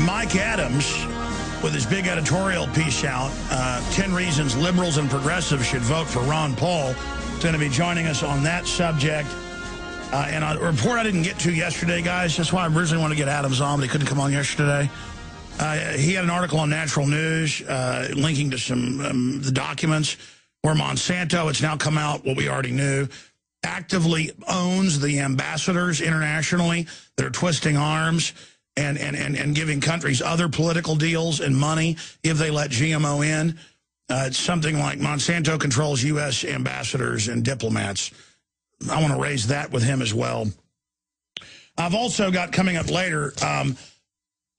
Mike Adams, with his big editorial piece out, 10 reasons liberals and progressives should vote for Ron Paul, is going to be joining us on that subject. And a report I didn't get to yesterday, guys. That's why I originally wanted to get Adams on, but he couldn't come on yesterday. He had an article on Natural News linking to some the documents where Monsanto, it's now come out, what we already knew, actively owns the ambassadors internationally that are twisting arms and giving countries other political deals and money if they let GMO in. It's something like Monsanto controls U.S. ambassadors and diplomats. I want to raise that with him as well. I've also got coming up later,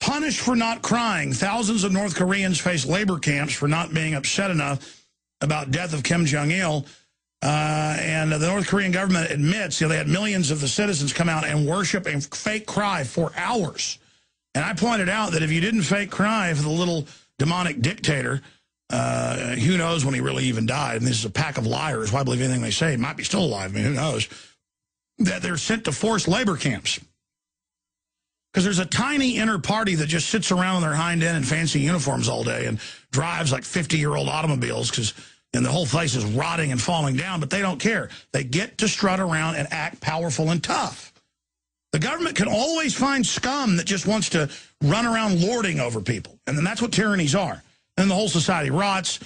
punished for not crying. Thousands of North Koreans face labor camps for not being upset enough about death of Kim Jong-il. And the North Korean government admits, they had millions of the citizens come out and worship and fake cry for hours. And I pointed out that if you didn't fake cry for the little demonic dictator, who knows when he really even died, and this is a pack of liars, why believe anything they say? He might be still alive, I mean, who knows, that they're sent to forced labor camps. Because there's a tiny inner party that just sits around on their hind end in fancy uniforms all day and drives like 50-year-old automobiles and the whole place is rotting and falling down, but they don't care. They get to strut around and act powerful and tough. The government can always find scum that just wants to run around lording over people, and then that's what tyrannies are. And the whole society rots.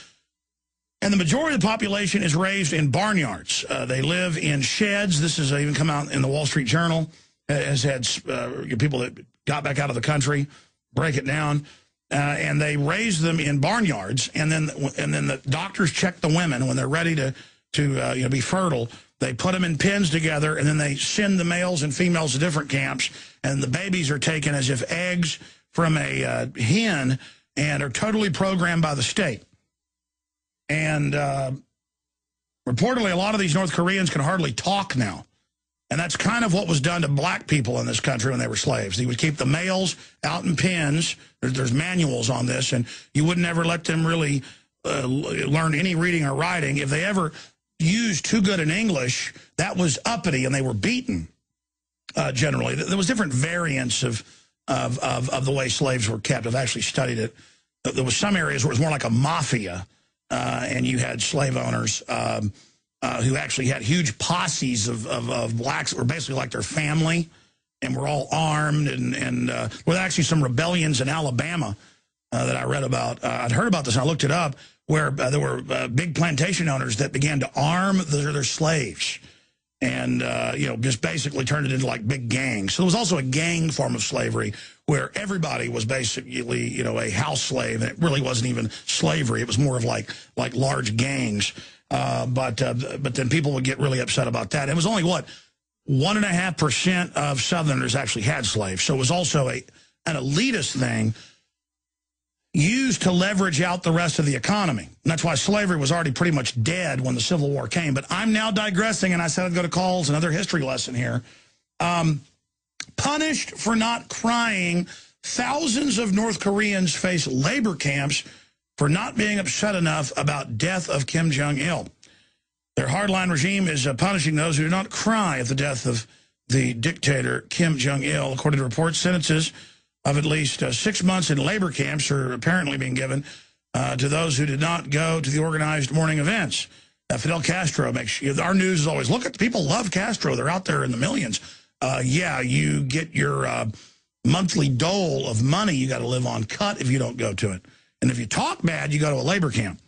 And the majority of the population is raised in barnyards. They live in sheds. This has even come out in the Wall Street Journal. Has had people that got back out of the country break it down. And they raise them in barnyards. And then the doctors check the women when they're ready to be fertile. They put them in pens together, and then they send the males and females to different camps. And the babies are taken as if eggs from a hen, and are totally programmed by the state. And reportedly, a lot of these North Koreans can hardly talk now. And that's kind of what was done to black people in this country when they were slaves. They would keep the males out in pens. There's manuals on this, and you would never let them really learn any reading or writing. If they ever used too good an English, that was uppity, and they were beaten, generally. There was different variants of the way slaves were kept. I've actually studied it. There was some areas where it was more like a mafia, and you had slave owners who actually had huge posses of blacks that were basically like their family, and were all armed, and with actually some rebellions in Alabama that I read about. I'd heard about this, and I looked it up, where there were big plantation owners that began to arm their slaves. And, just basically turned it into like big gangs. So there was also a gang form of slavery where everybody was basically, a house slave. And it really wasn't even slavery. It was more of like large gangs. But then people would get really upset about that. It was only, 1.5% of Southerners actually had slaves. So it was also an elitist thing used to leverage out the rest of the economy. And that's why slavery was already pretty much dead when the Civil War came. But I'm now digressing, and I said I'd go to calls, another history lesson here. Punished for not crying, thousands of North Koreans face labor camps for not being upset enough about death of Kim Jong-il. Their hardline regime is punishing those who do not cry at the death of the dictator Kim Jong-il. According to reports, sentences of at least 6 months in labor camps are apparently being given to those who did not go to the organized morning events. Fidel Castro makes our news is always, look at people love Castro. They're out there in the millions. Yeah, you get your monthly dole of money you got to live on cut if you don't go to it. And if you talk bad, you go to a labor camp.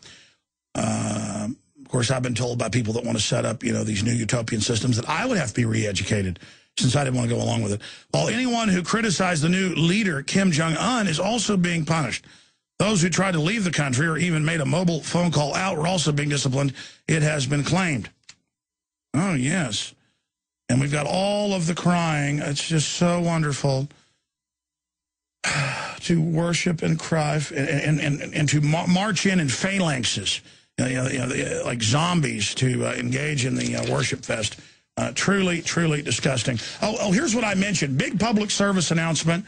Of course, I've been told by people that want to set up, these new utopian systems that I would have to be re-educated, since I didn't want to go along with it. While anyone who criticized the new leader, Kim Jong-un, is also being punished. Those who tried to leave the country or even made a mobile phone call out were also being disciplined, it has been claimed. Oh, yes. And we've got all of the crying. It's just so wonderful to worship and cry and to march in phalanxes, like zombies, to engage in the worship fest. Truly, truly disgusting. Oh, here's what I mentioned. Big public service announcement.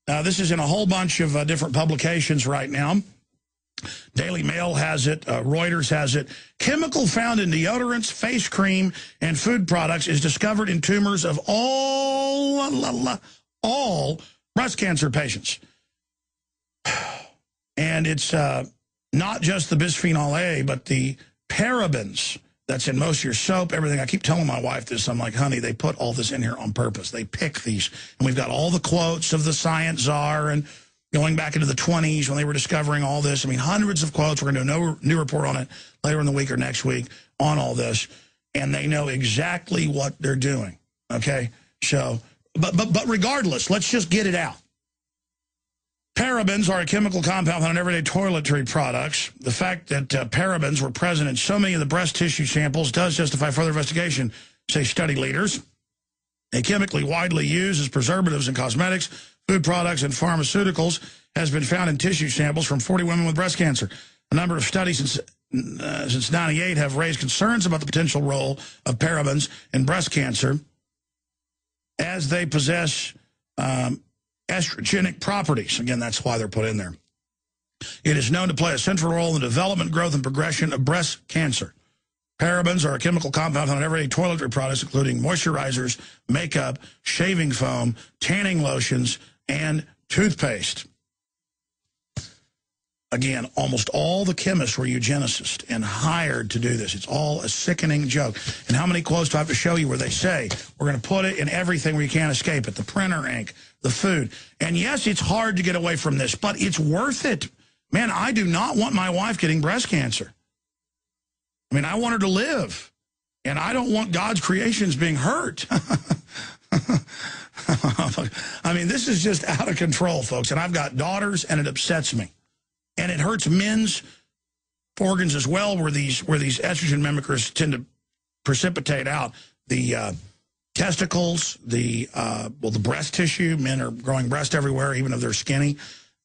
This is in a whole bunch of different publications right now. Daily Mail has it. Reuters has it. Chemical found in deodorants, face cream, and food products is discovered in tumors of all breast cancer patients. And it's not just the bisphenol A, but the parabens that's in most of your soap, everything. I keep telling my wife this. I'm like, honey, they put all this in here on purpose. They pick these. And we've got all the quotes of the science czar and going back into the 20s when they were discovering all this. I mean, hundreds of quotes. We're going to do a new report on it later in the week or next week on all this. And they know exactly what they're doing, okay? So, but regardless, let's just get it out. Parabens are a chemical compound found in everyday toiletry products. The fact that parabens were present in so many of the breast tissue samples does justify further investigation, say study leaders. They chemically widely used as preservatives in cosmetics, food products, and pharmaceuticals has been found in tissue samples from 40 women with breast cancer. A number of studies since 98 have raised concerns about the potential role of parabens in breast cancer as they possess estrogenic properties. Again, that's why they're put in there. It is known to play a central role in the development, growth, and progression of breast cancer. Parabens are a chemical compound found in everyday toiletry products, including moisturizers, makeup, shaving foam, tanning lotions, and toothpaste. Again, almost all the chemists were eugenicists and hired to do this. It's all a sickening joke. And how many quotes do I have to show you where they say, we're going to put it in everything where you can't escape it, the printer ink, the food. And yes, it's hard to get away from this, but it's worth it. Man, I do not want my wife getting breast cancer. I mean, I want her to live. And I don't want God's creations being hurt. I mean, this is just out of control, folks. And I've got daughters, and it upsets me. And it hurts men's organs as well, where these estrogen mimickers tend to precipitate out. The testicles, the breast tissue. Men are growing breast everywhere, even if they're skinny.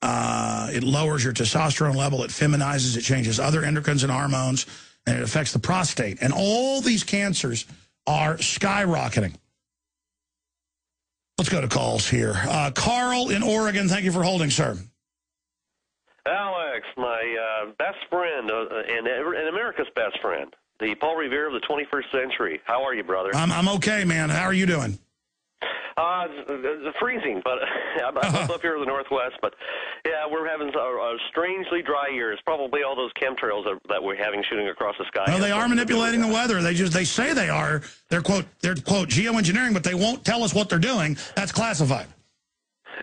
It lowers your testosterone level. It feminizes. It changes other endocrines and hormones. And it affects the prostate. And all these cancers are skyrocketing. Let's go to calls here. Carl in Oregon, thank you for holding, sir. Alex, my best friend and America's best friend, the Paul Revere of the 21st century. How are you, brother? I'm okay, man. How are you doing? It's freezing, but I'm up here in the Northwest. But, yeah, we're having a strangely dry year. It's probably all those chemtrails that we're having shooting across the sky. Well, they are manipulating the weather. They say they are. They're quote geoengineering, but they won't tell us what they're doing. That's classified.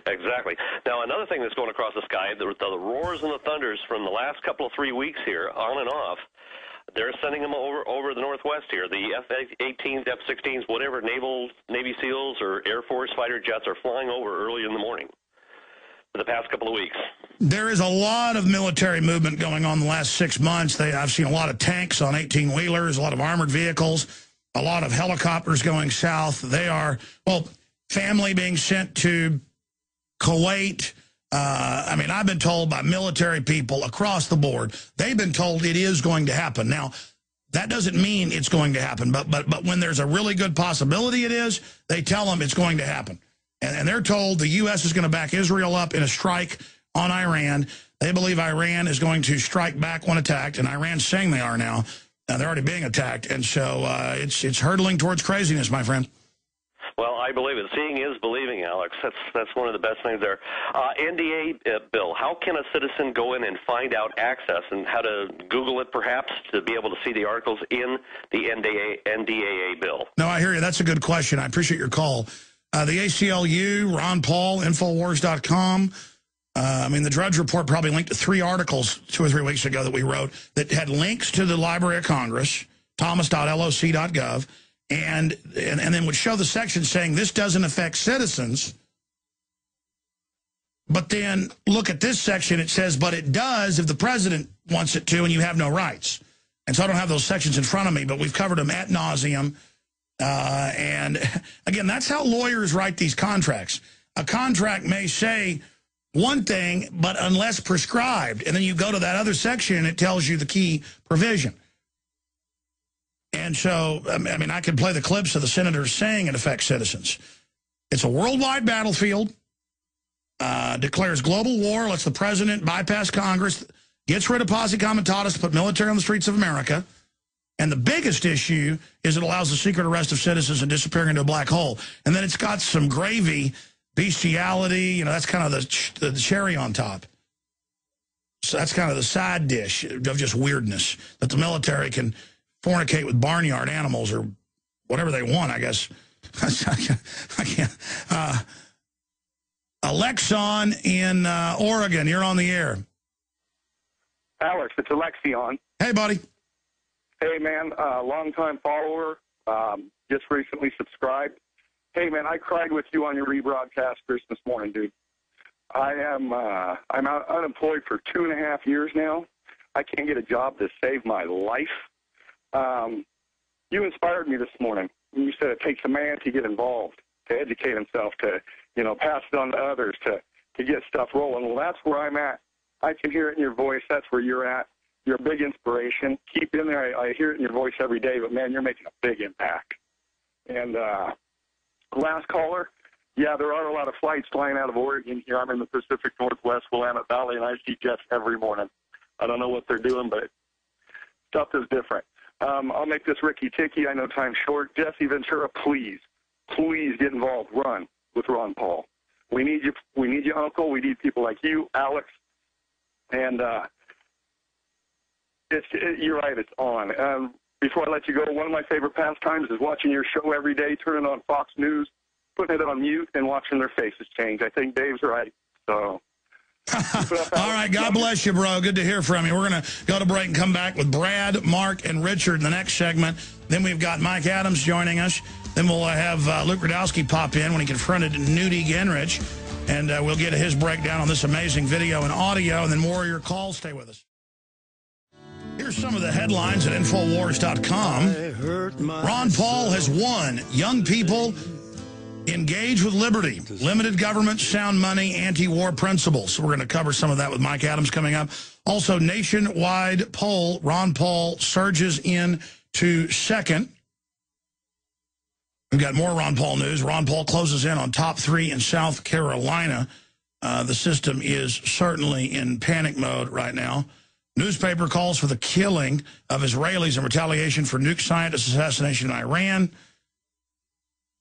Exactly. Now, another thing that's going across the sky, the roars and the thunders from the last couple of 3 weeks here, on and off, they're sending them over the Northwest here. The F-18s, F-16s, whatever, Navy SEALs or Air Force fighter jets are flying over early in the morning for the past couple of weeks. There is a lot of military movement going on the last 6 months. I've seen a lot of tanks on 18-wheelers, a lot of armored vehicles, a lot of helicopters going south. They are, well, family being sent to Kuwait. I mean, I've been told by military people across the board, they've been told it is going to happen. Now, that doesn't mean it's going to happen, but when there's a really good possibility it is, they tell them it's going to happen. And they're told the U.S. is going to back Israel up in a strike on Iran. They believe Iran is going to strike back when attacked, and Iran's saying they are now. They're already being attacked, and so it's hurtling towards craziness, my friend. Well, I believe it. Seeing is believing, Alex. That's one of the best things there. NDA bill. How can a citizen go in and find out access and how to Google it, perhaps, to be able to see the articles in the NDAA bill? No, I hear you. That's a good question. I appreciate your call. The ACLU, Ron Paul, Infowars.com. I mean, the Drudge Report probably linked to 3 articles 2 or 3 weeks ago that we wrote that had links to the Library of Congress, thomas.loc.gov. And then would show the section saying this doesn't affect citizens. But then look at this section. It says, but it does if the president wants it to and you have no rights. And so I don't have those sections in front of me, but we've covered them ad nauseum. And, again, that's how lawyers write these contracts. A contract may say one thing, but unless prescribed. And then you go to that other section and it tells you the key provision. And so, I mean, I could play the clips of the senators saying it affects citizens. It's a worldwide battlefield, declares global war, lets the president bypass Congress, gets rid of posse comitatus to put military on the streets of America. And the biggest issue is it allows the secret arrest of citizens and disappearing into a black hole. And then it's got some gravy, bestiality, you know, that's kind of the cherry on top. So that's kind of the side dish of just weirdness, that the military can fornicate with barnyard animals or whatever they want, I guess. I can't. Alexon in Oregon, you're on the air. Alex, it's Alexion. Hey, buddy. Hey, man, long-time follower, just recently subscribed. Hey, man, I cried with you on your rebroadcast Christmas morning, dude. I'm unemployed for 2.5 years now. I can't get a job to save my life. You inspired me this morning. You said it takes a man to get involved, to educate himself, to, pass it on to others, to get stuff rolling. Well, that's where I'm at. I can hear it in your voice. That's where you're at. You're a big inspiration. Keep in there. I hear it in your voice every day, but, man, you're making a big impact. And last caller, yeah, there are a lot of flights flying out of Oregon here. I'm in the Pacific Northwest, Willamette Valley, and I see jets every morning. I don't know what they're doing, but stuff is different. I'll make this Ricky-ticky. I know time's short. Jesse Ventura, please get involved. Run with Ron Paul. We need you. We need you, Uncle. We need people like you, Alex. And you're right, it's on. Before I let you go, one of my favorite pastimes is watching your show every day, turning on Fox News, putting it on mute, and watching their faces change. I think Dave's right. So, all right, God bless you, bro. Good to hear from you. We're going to go to break and come back with Brad, Mark, and Richard in the next segment. Then we've got Mike Adams joining us. Then we'll have Luke Rudowski pop in when he confronted Newty Gingrich, and we'll get his breakdown on this amazing video and audio, and then more of your calls. Stay with us. Here's some of the headlines at Infowars.com. Ron Paul has won. Young people engage with liberty. Limited government, sound money, anti-war principles. We're going to cover some of that with Mike Adams coming up. Also, nationwide poll. Ron Paul surges in to second. We've got more Ron Paul news. Ron Paul closes in on top 3 in South Carolina. The system is certainly in panic mode right now. Newspaper calls for the killing of Israelis in retaliation for nuke scientist assassination in Iran.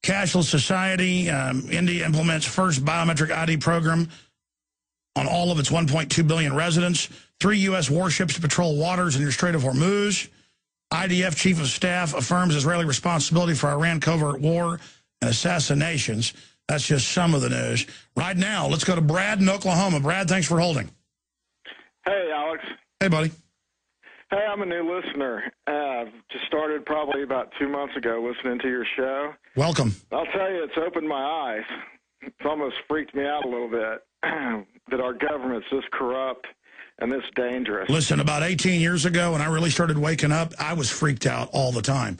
Cashless society. India implements first biometric ID program on all of its 1.2 billion residents. 3 U.S. warships to patrol waters in the Strait of Hormuz. IDF chief of staff affirms Israeli responsibility for Iran covert war and assassinations. That's just some of the news. Right now, let's go to Brad in Oklahoma. Brad, thanks for holding. Hey, Alex. Hey, buddy. Hey, I'm a new listener. Just started probably about 2 months ago listening to your show. Welcome. I'll tell you, it's opened my eyes. It's almost freaked me out a little bit that our government's this corrupt and this dangerous. Listen, about 18 years ago, when I really started waking up, I was freaked out all the time.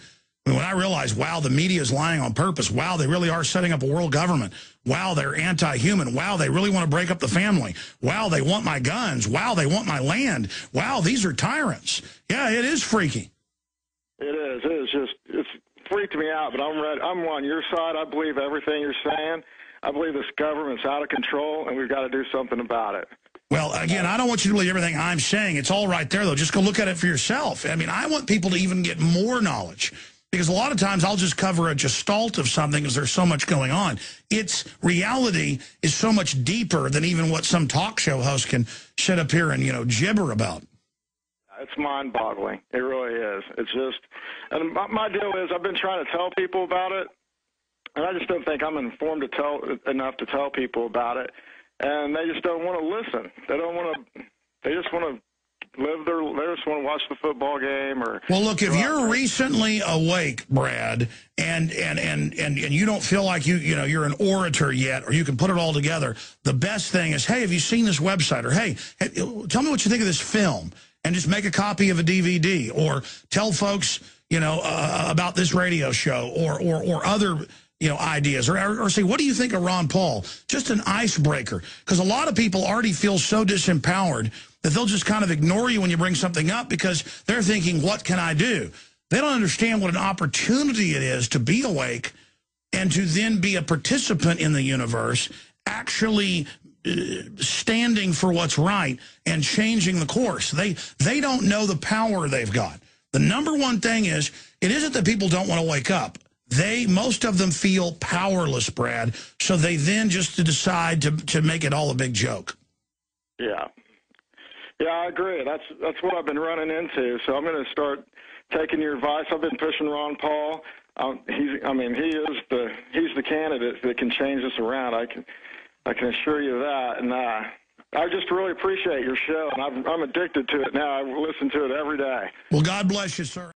I mean, when I realized, wow, the media is lying on purpose. Wow, they really are setting up a world government. Wow, they're anti-human. Wow, they really want to break up the family. Wow, they want my guns. Wow, they want my land. Wow, these are tyrants. Yeah, it is freaky. It is. It is just, it's freaked me out, but I'm ready. I'm on your side. I believe everything you're saying. I believe this government's out of control, and we've got to do something about it. Well, again, I don't want you to believe everything I'm saying. It's all right there, though. Just go look at it for yourself. I mean, I want people to even get more knowledge. Because a lot of times I'll just cover a gestalt of something because there's so much going on. Its reality is so much deeper than even what some talk show host can sit up here and, gibber about. It's mind-boggling. It really is. It's just, and my deal is I've been trying to tell people about it, and I just don't think I'm informed enough to tell people about it. And they just don't want to listen. They don't want to, they just want to they just want to watch the football game or. Well, look, if you're recently awake, Brad, and you don't feel like you're an orator yet, or you can put it all together, the best thing is, hey, have you seen this website? Or hey, tell me what you think of this film, and just make a copy of a DVD, or tell folks about this radio show, or other ideas, or say, what do you think of Ron Paul? Just an icebreaker, because a lot of people already feel so disempowered that they'll just kind of ignore you when you bring something up because they're thinking, what can I do? They don't understand what an opportunity it is to be awake and to then be a participant in the universe, actually standing for what's right and changing the course. They don't know the power they've got. The number one thing is, it isn't that people don't want to wake up. Most of them feel powerless, Brad, so they then just decide to make it all a big joke. Yeah. Yeah, I agree. That's what I've been running into. So I'm going to start taking your advice. I've been pushing Ron Paul. He's the candidate that can change this around. I can assure you that. And I just really appreciate your show, and I'm addicted to it now. I listen to it every day. Well, God bless you, sir.